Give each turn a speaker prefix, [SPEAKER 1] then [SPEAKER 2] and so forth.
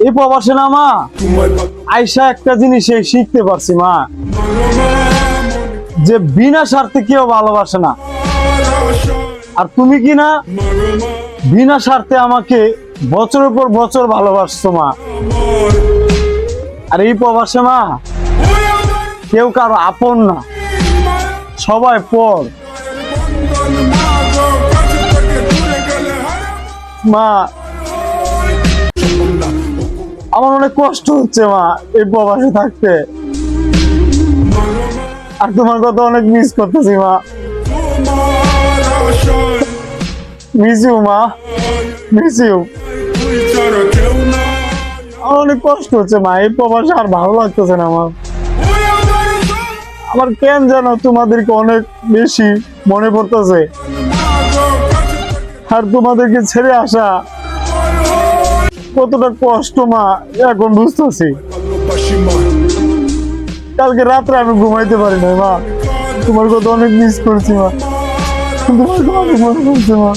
[SPEAKER 1] এই প্রবাসে না মা আইসা একটা জিনিস শিখতে পারছি মা, যে বিনা স্বার্থে কেউ ভালোবাসে না। আর তুমি কি না বিনা স্বার্থে আমাকে বছরের পর বছর ভালোবাসছো মা। আর এই প্রবাসে মা কেউ কারো আপন না, সবাই পর। মা আমার অনেক কষ্ট হচ্ছে মা এই প্রবাসে থাকতে, আর তোমার কথা অনেক মিস করতেছি মা। মিস ইউ মা, মিস ইউ। আমার অনেক কষ্ট হচ্ছে মা এই প্রবাসে, আর ভালো লাগতেছে না আমার। আমার কেন জানো তোমাদেরকে অনেক বেশি মনে পড়তেছে, আর তোমাদেরকে ছেড়ে আসা কতটা কষ্ট মা এখন বুঝতেছি। কালকে রাত্রে আমি ঘুমাইতে পারি না মা, তোমার কথা অনেক মিস করছি মা, তোমার কথা অনেক মনে পড়ছে মা।